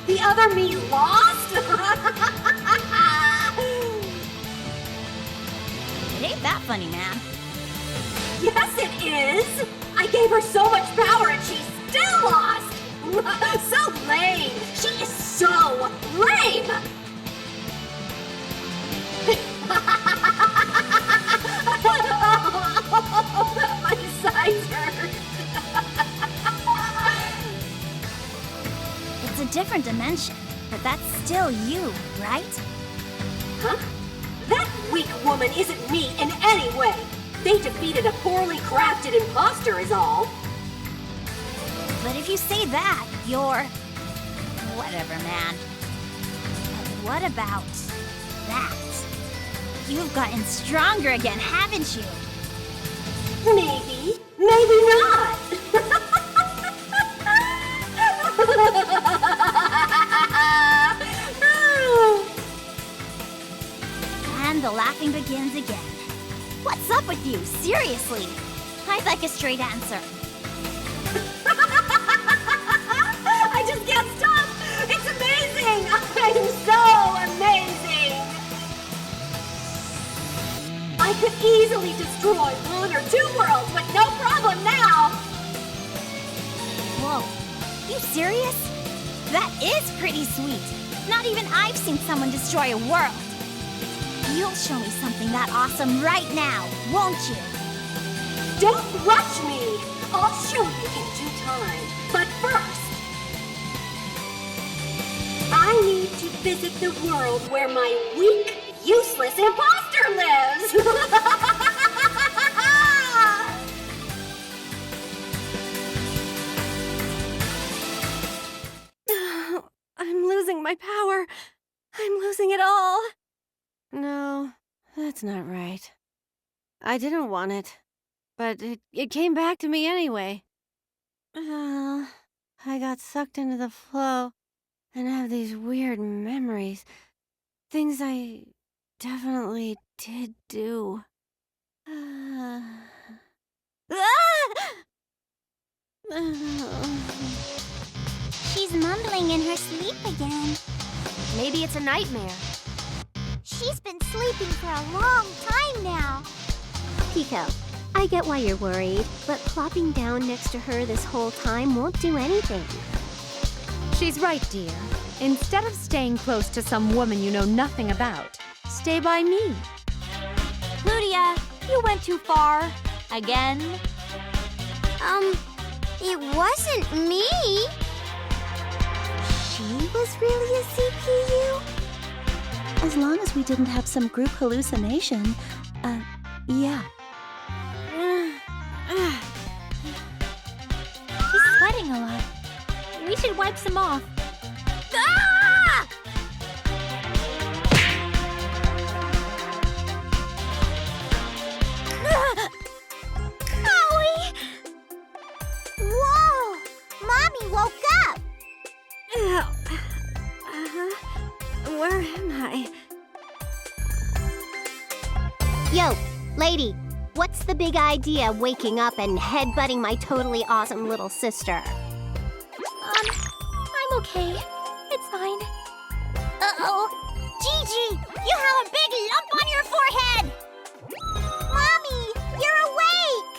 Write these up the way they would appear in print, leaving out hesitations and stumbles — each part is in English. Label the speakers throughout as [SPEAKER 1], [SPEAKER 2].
[SPEAKER 1] The other me lost?
[SPEAKER 2] It ain't that funny, man.
[SPEAKER 1] Yes, it is! I gave her so much power and she still lost! So lame! She is so lame! My sides hurt.
[SPEAKER 2] It's a different dimension, but that's still you, right?
[SPEAKER 1] Huh? That weak woman isn't me in any way. They defeated a poorly crafted imposter is all.
[SPEAKER 2] But if you say that, you're... whatever, man. But what about that? You've gotten stronger again, haven't you?
[SPEAKER 1] Maybe. Maybe not.
[SPEAKER 2] And the laughing begins again. What's up with you? Seriously? I'd like a straight answer.
[SPEAKER 1] I just can't stop! It's amazing! I'm so amazing! I could easily destroy one or two worlds with no problem now!
[SPEAKER 2] Whoa. You serious? That is pretty sweet. Not even I've seen someone destroy a world. You'll show me something that awesome right now, won't you?
[SPEAKER 1] Don't rush me! I'll show you in due time. But first, I need to visit the world where my weak, useless imposter lives! I'm losing my power. I'm losing it all. No, that's not right. I didn't want it, but it came back to me anyway. I got sucked into the flow and have these weird memories. Things I definitely did do.
[SPEAKER 2] She's mumbling in her sleep again.
[SPEAKER 3] Maybe it's a nightmare.
[SPEAKER 2] She's been sleeping for a long time now.
[SPEAKER 3] Pico, I get why you're worried, but plopping down next to her this whole time won't do anything.
[SPEAKER 4] She's right, dear. Instead of staying close to some woman you know nothing about, stay by me.
[SPEAKER 2] Ludia, you went too far. Again?
[SPEAKER 3] It wasn't me! She was really a CPU?
[SPEAKER 5] As long as we didn't have some group hallucination, yeah.
[SPEAKER 2] He's sweating a lot. We should wipe some off.
[SPEAKER 3] Ah!
[SPEAKER 2] Owie! Whoa! Mommy woke up!
[SPEAKER 1] Where am I?
[SPEAKER 3] Yo, lady, what's the big idea of waking up and headbutting my totally awesome little sister?
[SPEAKER 2] I'm okay. It's fine. Uh-oh! Gigi! You have a big lump on your forehead! Mommy! You're awake!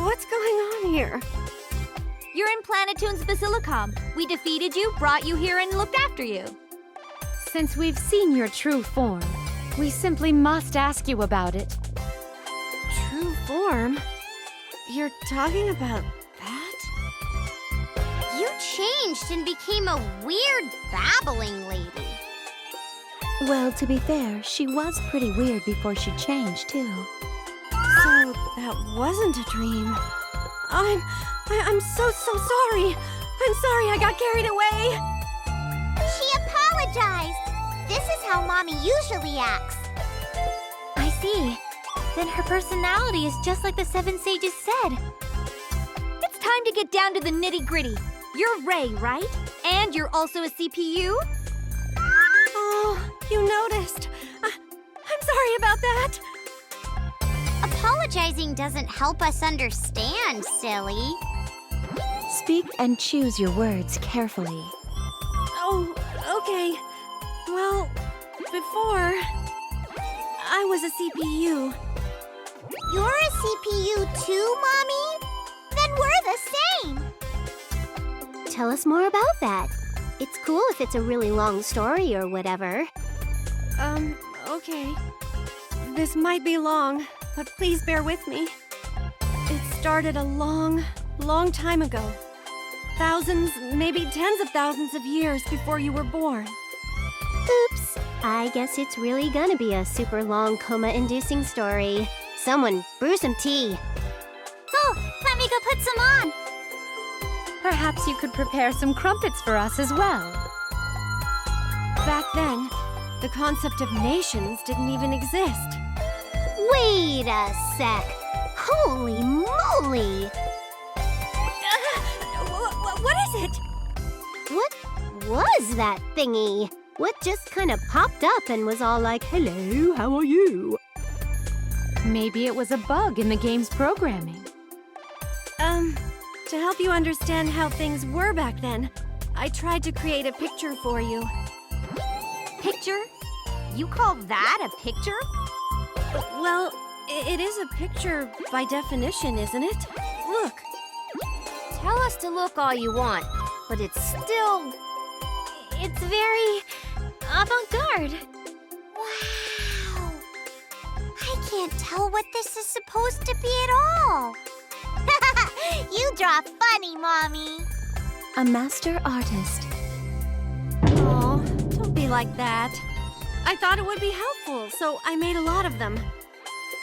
[SPEAKER 1] What's going on here?
[SPEAKER 6] You're in Planetoon's Basilicom. We defeated you, brought you here, and looked after you.
[SPEAKER 4] Since we've seen your true form, we simply must ask you about it.
[SPEAKER 1] True form? You're talking about that?
[SPEAKER 3] You changed and became a weird babbling lady.
[SPEAKER 5] Well, to be fair, she was pretty weird before she changed, too.
[SPEAKER 1] So that wasn't a dream. I'm so sorry. I'm sorry I got carried away.
[SPEAKER 2] She apologized! This is how Mommy usually acts. I see. Then her personality is just like the Seven Sages said.
[SPEAKER 6] It's time to get down to the nitty-gritty. You're Rei, right? And you're also a CPU?
[SPEAKER 1] Oh, you noticed. I'm sorry about that.
[SPEAKER 3] Apologizing doesn't help us understand, silly.
[SPEAKER 5] Speak and choose your words carefully.
[SPEAKER 1] Oh, okay. Well, before, I was a CPU.
[SPEAKER 3] You're a CPU too, Mommy? Then we're the same! Tell us more about that. It's cool if it's a really long story or whatever.
[SPEAKER 1] Okay. This might be long, but please bear with me. It started a long, long time ago. Thousands, maybe tens of thousands of years before you were born.
[SPEAKER 3] Oops. I guess it's really gonna be a super long coma-inducing story. Someone brew some tea.
[SPEAKER 2] Oh, let me go put some on.
[SPEAKER 4] Perhaps you could prepare some crumpets for us as well.
[SPEAKER 1] Back then, the concept of nations didn't even exist.
[SPEAKER 3] Wait a sec. Holy moly!
[SPEAKER 1] What is it?
[SPEAKER 3] What was that thingy? What just kind of popped up and was all like, hello, how are you?
[SPEAKER 4] Maybe it was a bug in the game's programming.
[SPEAKER 1] To help you understand how things were back then, I tried to create a picture for you.
[SPEAKER 6] Picture? You call that a picture?
[SPEAKER 1] Well, it is a picture by definition, isn't it? Look.
[SPEAKER 6] Tell us to look all you want, but it's still...
[SPEAKER 2] It's very avant-garde.
[SPEAKER 3] Wow. I can't tell what this is supposed to be at all. You draw funny, Mommy.
[SPEAKER 5] A master artist.
[SPEAKER 1] Oh, don't be like that. I thought it would be helpful, so I made a lot of them.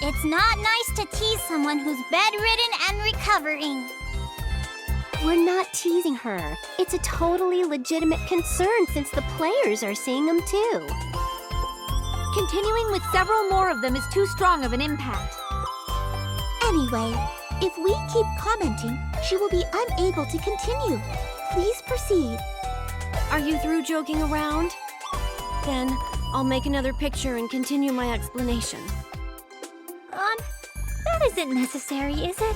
[SPEAKER 2] It's not nice to tease someone who's bedridden and recovering.
[SPEAKER 3] We're not teasing her. It's a totally legitimate concern since the players are seeing them too.
[SPEAKER 6] Continuing with several more of them is too strong of an impact.
[SPEAKER 2] Anyway, if we keep commenting, she will be unable to continue. Please proceed.
[SPEAKER 1] Are you through joking around? Then I'll make another picture and continue my explanation.
[SPEAKER 2] That isn't necessary, is it?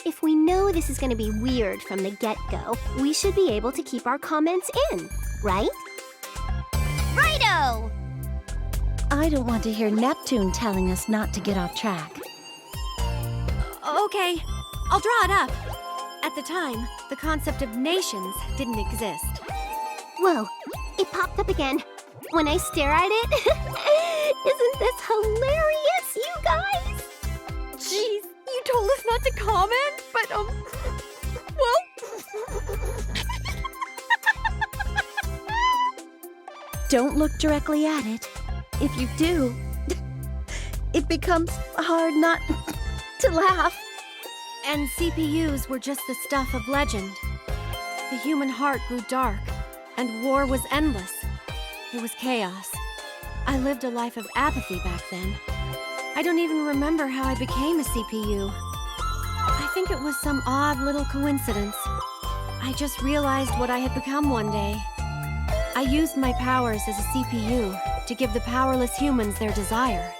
[SPEAKER 3] If we know this is going to be weird from the get-go, we should be able to keep our comments in, right?
[SPEAKER 2] Righto!
[SPEAKER 5] I don't want to hear Neptune telling us not to get off track.
[SPEAKER 1] Okay, I'll draw it up. At the time, the concept of nations didn't exist.
[SPEAKER 3] Whoa, it popped up again. When I stare at it, isn't this hilarious, you guys?
[SPEAKER 1] Jeez, you told us not to comment, but,
[SPEAKER 5] Don't look directly at it. If you do, it becomes hard not to laugh.
[SPEAKER 1] And CPUs were just the stuff of legend. The human heart grew dark, and war was endless. It was chaos. I lived a life of apathy back then. I don't even remember how I became a CPU. I think it was some odd little coincidence. I just realized what I had become one day. I used my powers as a CPU to give the powerless humans their desire.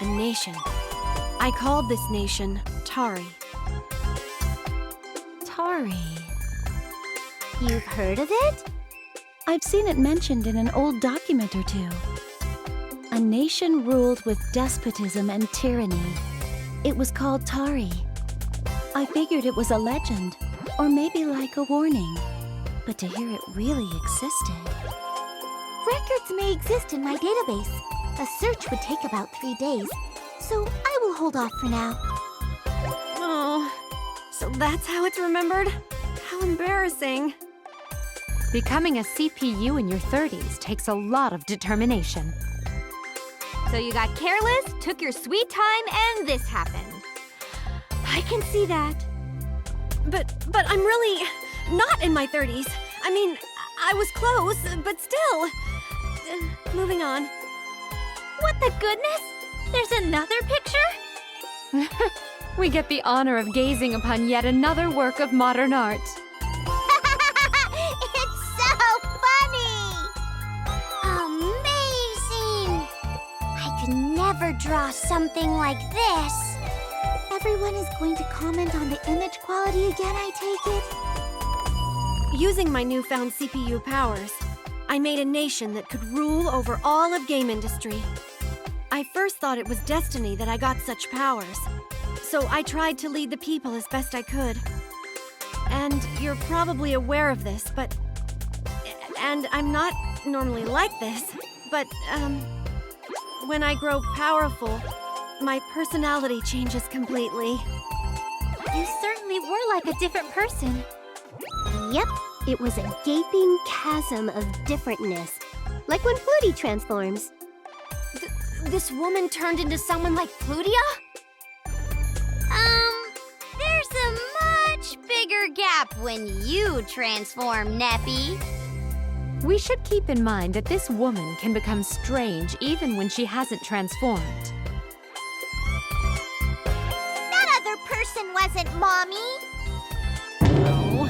[SPEAKER 1] A nation. I called this nation Tari.
[SPEAKER 5] Tari.
[SPEAKER 3] You've heard of it?
[SPEAKER 5] I've seen it mentioned in an old document or two. A nation ruled with despotism and tyranny. It was called Tari. I figured it was a legend, or maybe like a warning. But to hear it really existed...
[SPEAKER 2] Records may exist in my database. A search would take about 3 days, so I will hold off for now.
[SPEAKER 1] Oh, so that's how it's remembered? How embarrassing.
[SPEAKER 4] Becoming a CPU in your 30s takes a lot of determination.
[SPEAKER 6] So you got careless, took your sweet time, and this happened. I can see that.
[SPEAKER 1] But I'm really not in my 30s. I mean, I was close, but still. Moving on.
[SPEAKER 2] What the goodness? There's another picture?
[SPEAKER 4] We get the honor of gazing upon yet another work of modern art.
[SPEAKER 2] It's so funny! Amazing! I could never draw something like this.
[SPEAKER 3] Everyone is going to comment on the image quality again, I take it?
[SPEAKER 1] Using my newfound CPU powers, I made a nation that could rule over all of game industry. I first thought it was destiny that I got such powers, so I tried to lead the people as best I could. And you're probably aware of this, but... And I'm not normally like this, but, when I grow powerful, my personality changes completely.
[SPEAKER 2] You certainly were like a different person.
[SPEAKER 3] Yep, it was a gaping chasm of differentness. Like when Flutie transforms.
[SPEAKER 6] This woman turned into someone like Plutia?
[SPEAKER 2] There's a much bigger gap when you transform, Neppy.
[SPEAKER 4] We should keep in mind that this woman can become strange even when she hasn't transformed.
[SPEAKER 3] That other person wasn't Mommy.
[SPEAKER 1] No,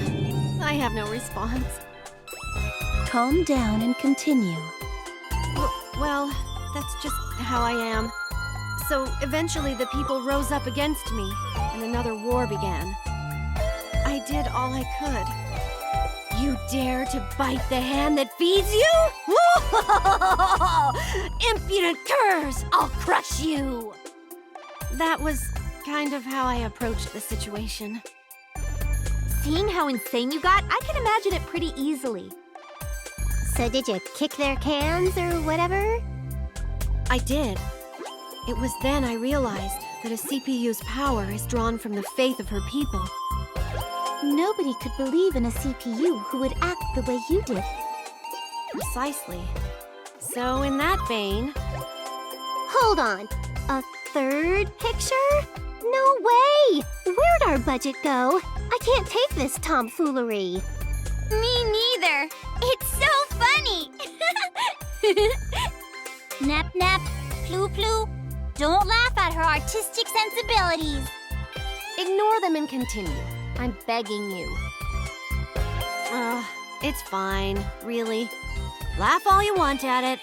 [SPEAKER 1] I have no response.
[SPEAKER 5] Calm down and continue.
[SPEAKER 1] Well, that's just how I am. So eventually the people rose up against me, and another war began. I did all I could. You dare to bite the hand that feeds you? Impudent curs! I'll crush you! That was kind of how I approached the situation.
[SPEAKER 6] Seeing how insane you got, I can imagine it pretty easily.
[SPEAKER 3] So did you kick their cans or whatever?
[SPEAKER 1] I did. It was then I realized that a CPU's power is drawn from the faith of her people.
[SPEAKER 3] Nobody could believe in a CPU who would act the way you did.
[SPEAKER 1] Precisely. So in that vein...
[SPEAKER 3] Hold on. A third picture? No way! Where'd our budget go? I can't take this tomfoolery.
[SPEAKER 2] Me neither. It's so funny. Nep Nep, Plu Plu, don't laugh at her artistic sensibilities.
[SPEAKER 6] Ignore them and continue. I'm begging you.
[SPEAKER 1] It's fine, really. Laugh all you want at it.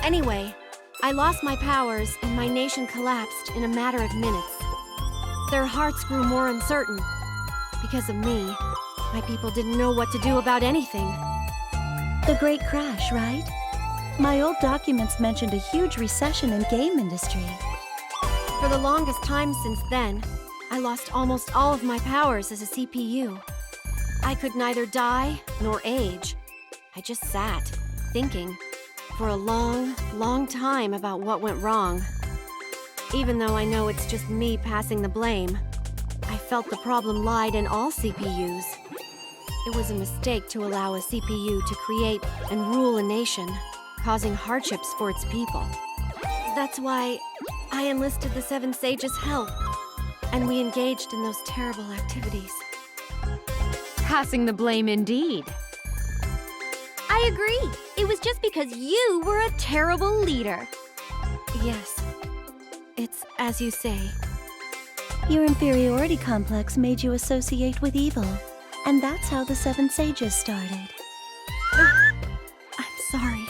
[SPEAKER 1] Anyway, I lost my powers and my nation collapsed in a matter of minutes. Their hearts grew more uncertain. Because of me, my people didn't know what to do about anything.
[SPEAKER 5] The Great Crash, right? My old documents mentioned a huge recession in game industry.
[SPEAKER 1] For the longest time since then, I lost almost all of my powers as a CPU. I could neither die nor age. I just sat, thinking, for a long, long time about what went wrong. Even though I know it's just me passing the blame, I felt the problem lied in all CPUs. It was a mistake to allow a CPU to create and rule a nation, causing hardships for its people. That's why I enlisted the Seven Sages' help, and we engaged in those terrible activities.
[SPEAKER 4] Passing the blame indeed.
[SPEAKER 6] I agree. It was just because you were a terrible leader.
[SPEAKER 1] Yes, it's as you say.
[SPEAKER 5] Your inferiority complex made you associate with evil, and that's how the Seven Sages started.
[SPEAKER 1] I'm sorry.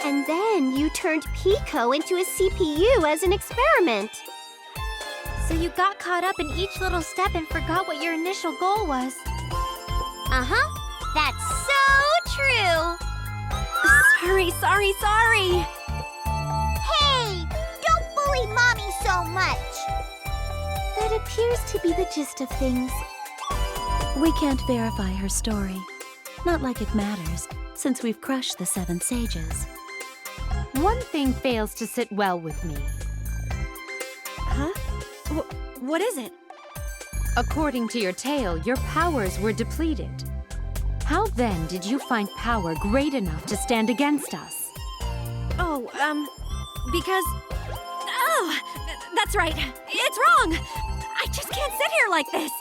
[SPEAKER 3] And then you turned Pico into a CPU as an experiment.
[SPEAKER 2] So you got caught up in each little step and forgot what your initial goal was.
[SPEAKER 3] Uh-huh.
[SPEAKER 2] That's so true.
[SPEAKER 1] Sorry!
[SPEAKER 3] Hey! Don't bully Mommy so much!
[SPEAKER 5] That appears to be the gist of things. We can't verify her story. Not like it matters, since we've crushed the Seven Sages.
[SPEAKER 4] One thing fails to sit well with me.
[SPEAKER 1] Huh? What is it?
[SPEAKER 4] According to your tale, your powers were depleted. How then did you find power great enough to stand against us?
[SPEAKER 1] Oh, because... Oh, that's right. It's wrong. I just can't sit here like this.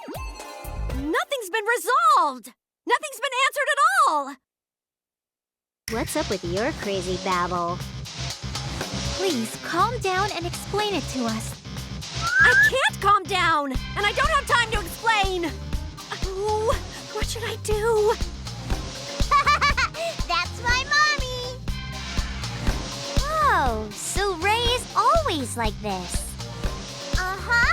[SPEAKER 1] Nothing's been resolved. Nothing's been answered at all.
[SPEAKER 3] What's up with your crazy babble?
[SPEAKER 2] Please calm down and explain it to us.
[SPEAKER 1] I can't calm down, and I don't have time to explain. Oh, what should I do?
[SPEAKER 3] That's my Mommy!
[SPEAKER 2] Oh, so Rei is always like this.
[SPEAKER 3] Uh-huh.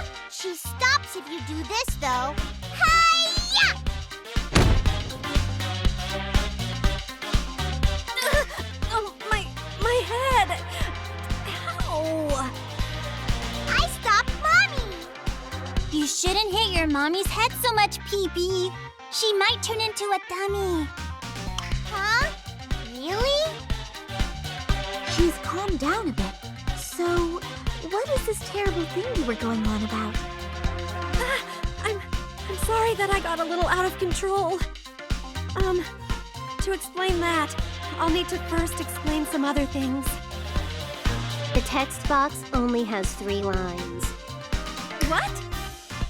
[SPEAKER 3] She stops if you do this, though. Hi-ya!
[SPEAKER 1] Oh, my head! Ow!
[SPEAKER 3] I stopped Mommy!
[SPEAKER 2] You shouldn't hit your mommy's head so much, Pee-Pee. She might turn into a dummy.
[SPEAKER 3] Huh? Really?
[SPEAKER 5] She's calmed down a bit. So, what is this terrible thing you were going on about?
[SPEAKER 1] I'm sorry that I got a little out of control. To explain that, I'll need to first explain some other things.
[SPEAKER 3] The text box only has 3 lines.
[SPEAKER 1] What?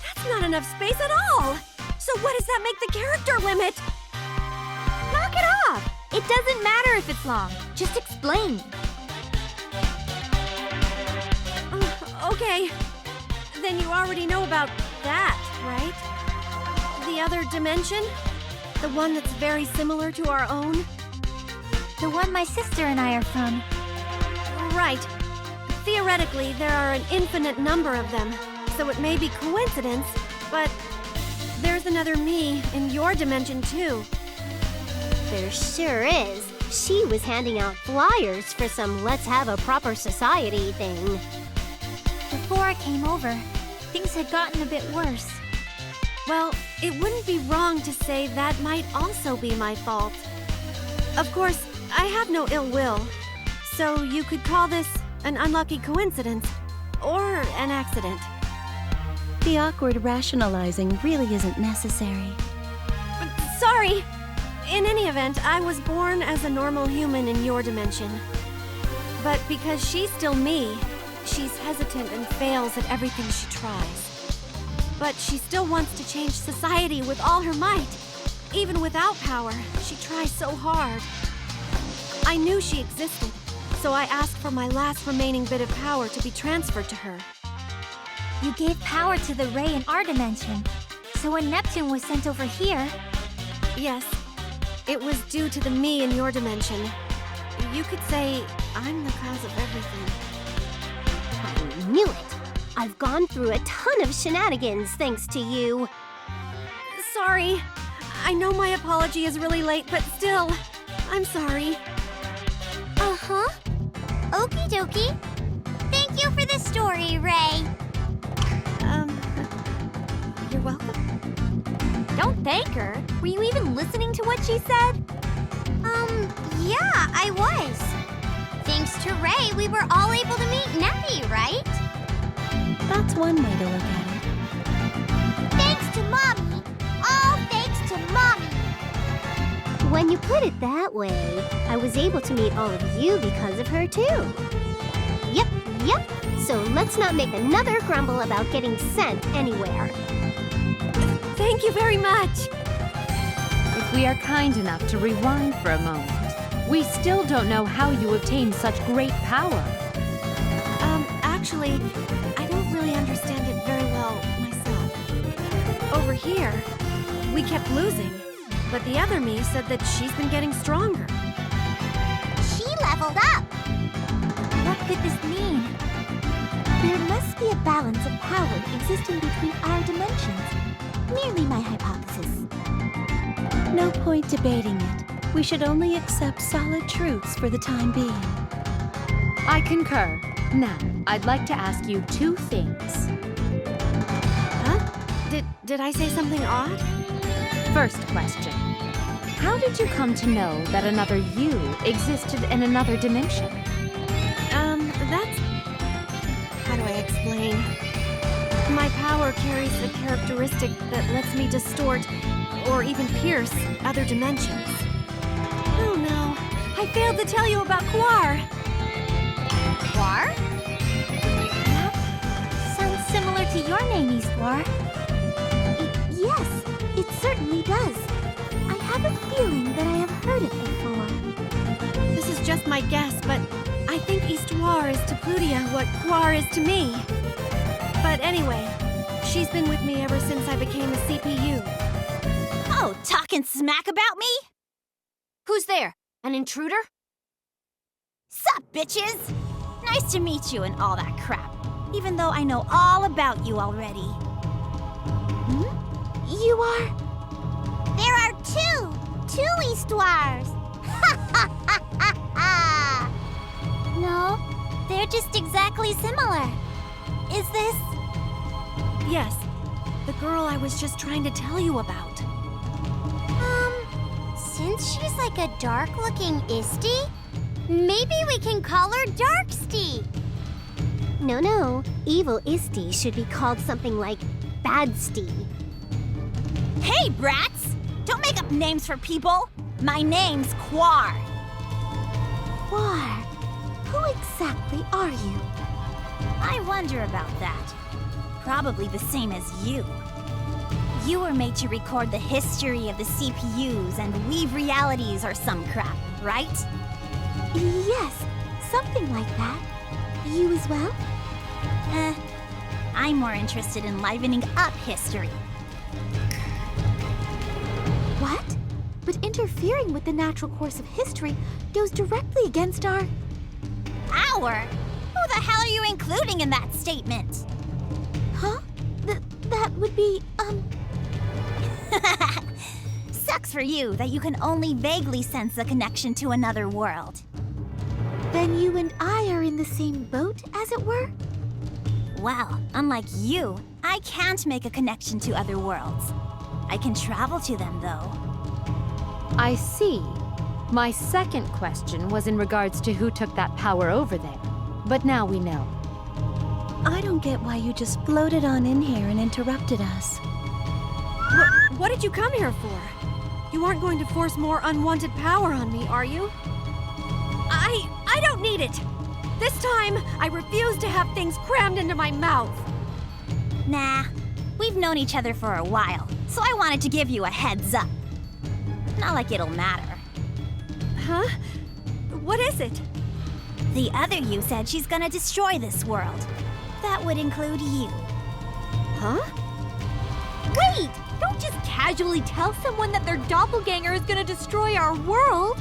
[SPEAKER 1] That's not enough space at all! So what does that make the character limit?
[SPEAKER 6] Knock it off! It doesn't matter if it's long. Just explain.
[SPEAKER 1] Okay. Then you already know about that, right? The other dimension? The one that's very similar to our own?
[SPEAKER 2] The one my sister and I are from.
[SPEAKER 1] Right. Theoretically, there are an infinite number of them, so it may be coincidence, but there's another me in your dimension too.
[SPEAKER 3] There sure is. She was handing out flyers for some Let's Have a Proper Society thing.
[SPEAKER 2] Before I came over, things had gotten a bit worse.
[SPEAKER 1] Well, it wouldn't be wrong to say that might also be my fault. Of course, I have no ill will, so you could call this an unlucky coincidence or an accident.
[SPEAKER 5] The awkward rationalizing really isn't necessary.
[SPEAKER 1] Sorry! In any event, I was born as a normal human in your dimension. But because she's still me, she's hesitant and fails at everything she tries. But she still wants to change society with all her might. Even without power, she tries so hard. I knew she existed, so I asked for my last remaining bit of power to be transferred to her.
[SPEAKER 2] You gave power to the Rei in our dimension. So when Neptune was sent over here,
[SPEAKER 1] Yes, it was due to the me in your dimension. You could say I'm the cause of everything.
[SPEAKER 3] I knew it. I've gone through a ton of shenanigans thanks to you.
[SPEAKER 1] Sorry. I know my apology is really late, but still, I'm sorry.
[SPEAKER 3] Uh-huh. Okie dokie. Thank you for the story, Rei.
[SPEAKER 1] You're welcome.
[SPEAKER 6] Don't thank her. Were you even listening to what she said?
[SPEAKER 3] Yeah, I was. Thanks to Rei, we were all able to meet Neppy, right?
[SPEAKER 5] That's one way to look at it.
[SPEAKER 3] Thanks to Mommy. All thanks to Mommy. When you put it that way, I was able to meet all of you because of her, too. Yep. So let's not make another grumble about getting sent anywhere.
[SPEAKER 1] Thank you very much.
[SPEAKER 4] If we are kind enough to rewind for a moment, we still don't know how you obtained such great power.
[SPEAKER 1] Actually, I don't really understand it very well myself. Over here, we kept losing, but the other me said that she's been getting stronger.
[SPEAKER 3] She leveled up.
[SPEAKER 2] what could this mean?
[SPEAKER 5] There must be a balance of power existing between our dimensions. Merely my hypothesis. No point debating it. We should only accept solid truths for the time being.
[SPEAKER 4] I concur. Now, I'd like to ask you 2 things.
[SPEAKER 1] Huh? Did I say something odd?
[SPEAKER 4] First question. How did you come to know that another you existed in another dimension?
[SPEAKER 1] That's... How do I explain? My power carries a characteristic that lets me distort or even pierce other dimensions. Oh no, I failed to tell you about Quar.
[SPEAKER 2] War? That sounds similar to your name, Eastwar.
[SPEAKER 5] Yes, it certainly does. I have a feeling that I have heard it before.
[SPEAKER 1] This is just my guess, but I think Eastwar is to Plutia what Quar is to me. But anyway, she's been with me ever since I became a CPU.
[SPEAKER 2] Oh, talking smack about me?
[SPEAKER 6] Who's there? An intruder?
[SPEAKER 2] Sup, bitches? Nice to meet you and all that crap. even though I know all about you already.
[SPEAKER 3] You are? There are two histoires. No, they're just exactly similar. Is this?
[SPEAKER 1] Yes, the girl I was just trying to tell you about.
[SPEAKER 3] Since she's like a dark-looking Isty, maybe we can call her Darksty. No, evil Isty should be called something like Badsty.
[SPEAKER 2] Hey, brats! Don't make up names for people. My name's Quar.
[SPEAKER 3] Quar, who exactly are you?
[SPEAKER 2] I wonder about that. Probably the same as you. You were made to record the history of the CPUs and weave realities or some crap, right?
[SPEAKER 3] Yes, something like that. You as well?
[SPEAKER 2] I'm more interested in livening up history.
[SPEAKER 3] What? But interfering with the natural course of history goes directly against our...
[SPEAKER 2] Our? Who the hell are you including in that statement?
[SPEAKER 3] Huh? That would be,
[SPEAKER 2] Sucks for you that you can only vaguely sense a connection to another world.
[SPEAKER 3] Then you and I are in the same boat, as it were?
[SPEAKER 2] Well, unlike you, I can't make a connection to other worlds. I can travel to them, though.
[SPEAKER 4] I see. My second question was in regards to who took that power over there. But now we know.
[SPEAKER 5] I don't get why you just floated on in here and interrupted us.
[SPEAKER 1] What did you come here for? You aren't going to force more unwanted power on me, are you? I don't need it! This time, I refuse to have things crammed into my mouth.
[SPEAKER 2] Nah, we've known each other for a while, so I wanted to give you a heads up. Not like it'll matter.
[SPEAKER 1] Huh? What is it?
[SPEAKER 2] The other you said she's gonna destroy this world. That would include you.
[SPEAKER 1] Huh?
[SPEAKER 6] Wait! Don't just casually tell someone that their doppelganger is gonna destroy our world!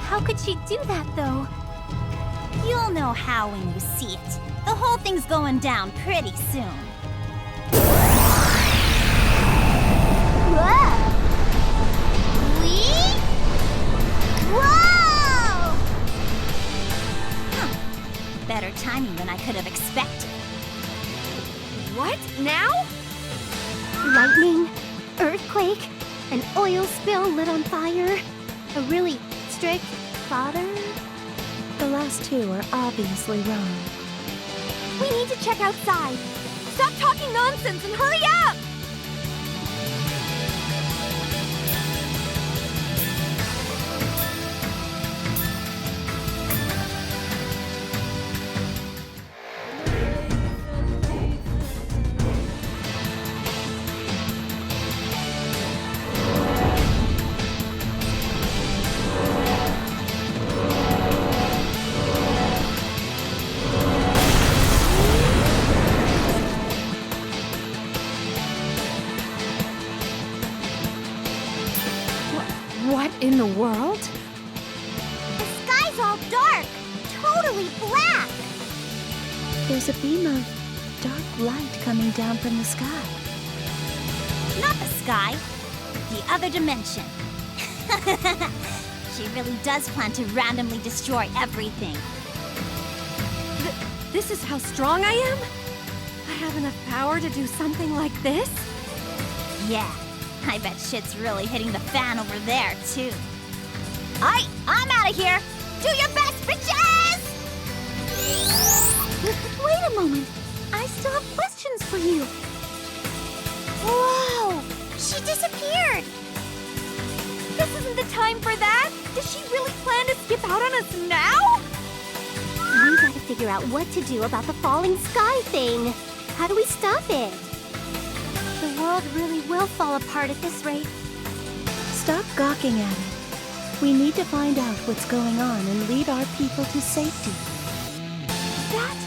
[SPEAKER 6] How could she do that, though?
[SPEAKER 2] You'll know how when you see it. The whole thing's going down pretty soon.
[SPEAKER 3] Whoa! Whoa!
[SPEAKER 2] Better timing than I could have expected.
[SPEAKER 1] What? Now?
[SPEAKER 3] Lightning, earthquake, an oil spill lit on fire, a really strict father.
[SPEAKER 5] The last two are obviously wrong.
[SPEAKER 6] We need to check outside. Stop talking nonsense and hurry up!
[SPEAKER 4] What in the world?
[SPEAKER 3] The sky's all dark, totally black.
[SPEAKER 5] There's a beam of dark light coming down from the sky.
[SPEAKER 2] Not the sky, the other dimension. She really does plan to randomly destroy everything.
[SPEAKER 1] This is how strong I am? I have enough power to do something like this?
[SPEAKER 2] Yeah, I bet shit's really hitting the fan over there, too. I'm out of here! Do your best, bitches!
[SPEAKER 3] Wait a moment. I still have questions for you. Whoa! She disappeared!
[SPEAKER 6] This isn't the time for that! Does she really plan to skip out on us now?
[SPEAKER 3] We gotta figure out what to do about the falling sky thing. How do we stop it? The world really will fall apart at this rate.
[SPEAKER 5] Stop gawking at it. We need to find out what's going on and lead our people to safety.
[SPEAKER 3] That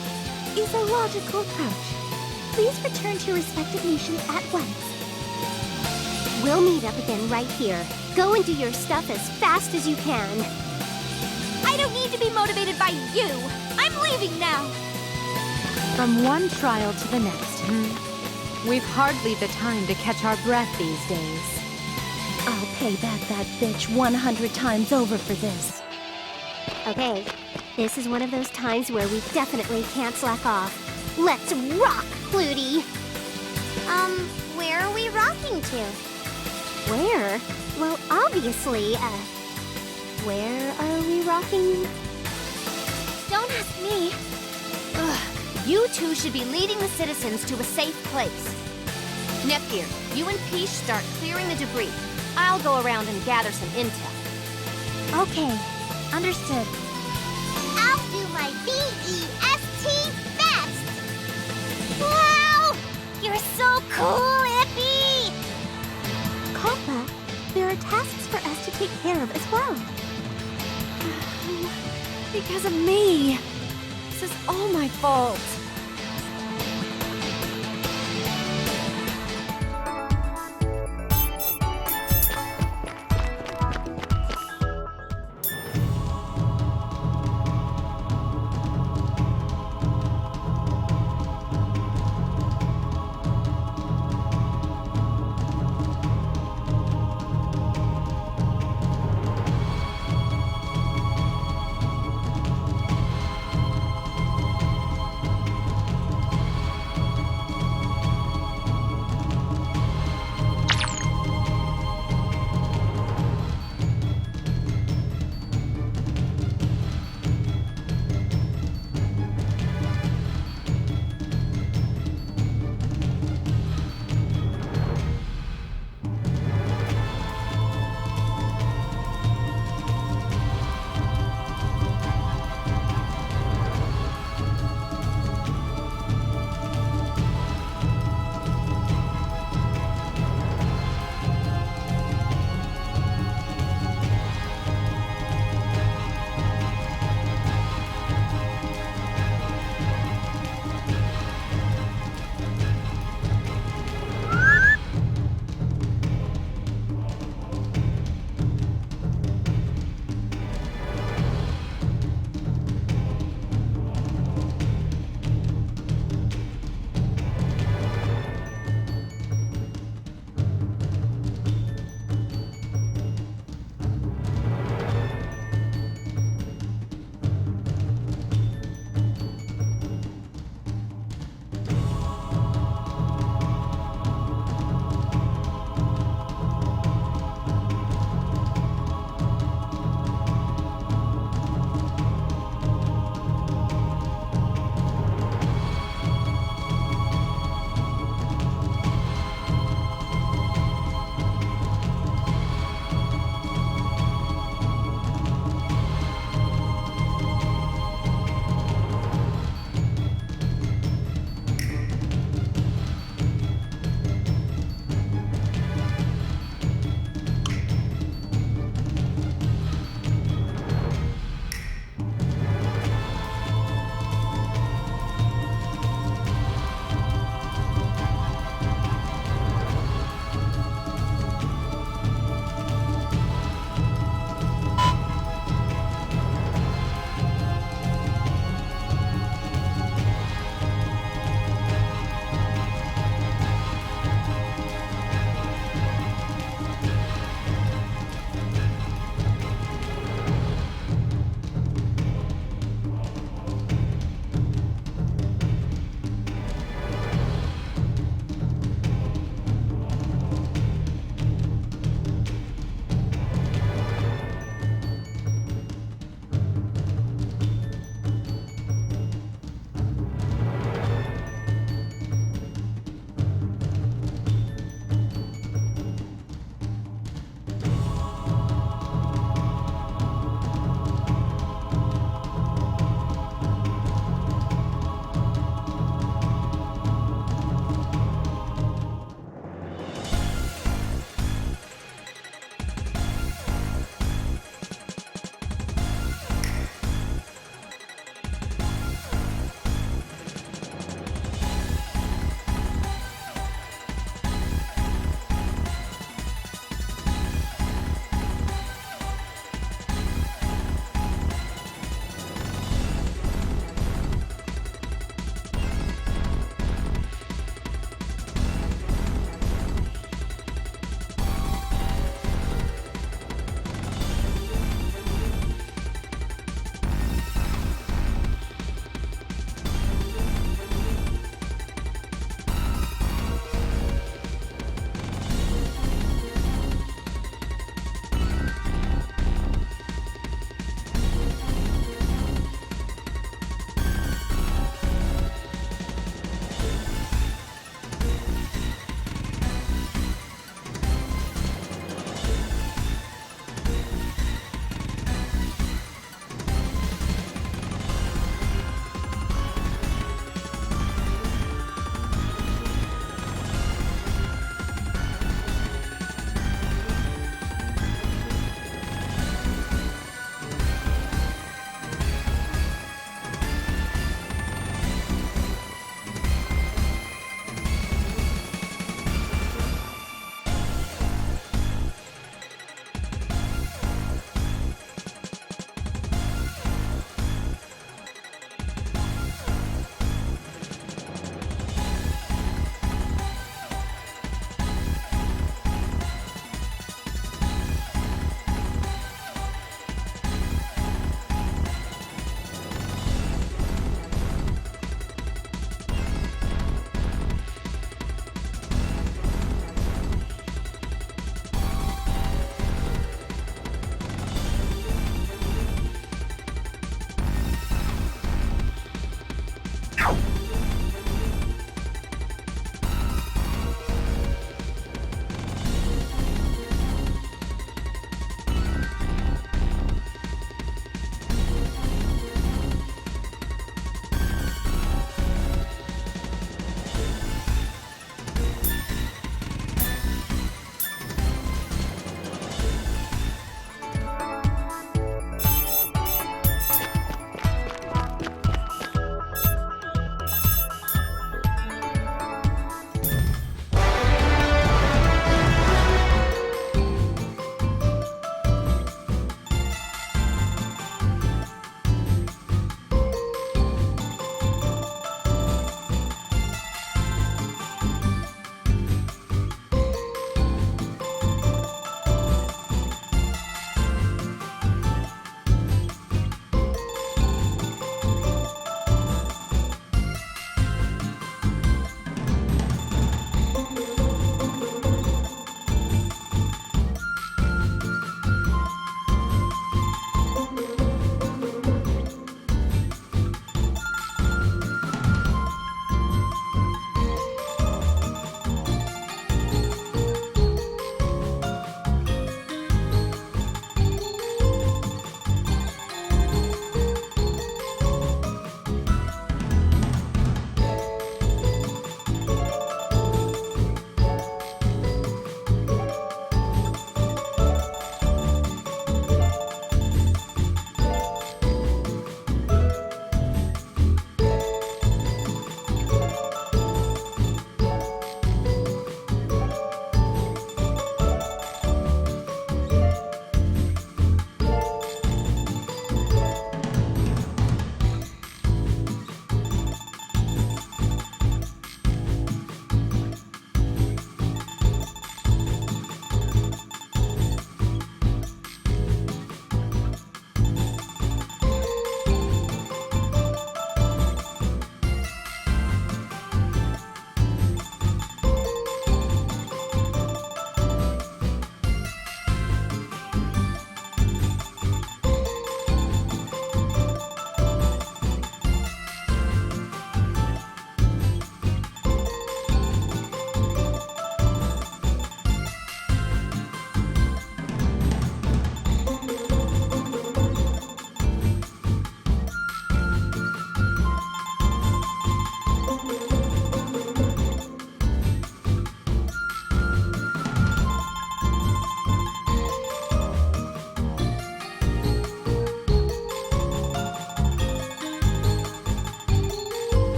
[SPEAKER 3] is a logical approach. Please return to your respective nations at once. We'll meet up again right here. Go and do your stuff as fast as you can.
[SPEAKER 6] I don't need to be motivated by you! I'm leaving now!
[SPEAKER 4] From one trial to the next, We've hardly the time to catch our breath these days.
[SPEAKER 5] I'll pay back that bitch 100 times over for this.
[SPEAKER 3] Okay, this is one of those times where we definitely can't slack off. Let's rock, Flutie! Where are we rocking to? Where? Well, obviously, where are we rocking?
[SPEAKER 2] Don't ask me. Ugh. You two should be leading the citizens to a safe place. Nepgear, you and Peach start clearing the debris. I'll go around and gather some intel.
[SPEAKER 3] Okay, understood. I'll do my BEST best! Wow! You're so cool, Ippy! Kappa, there are tasks for us to take care of as well.
[SPEAKER 1] Because of me. This is all my fault.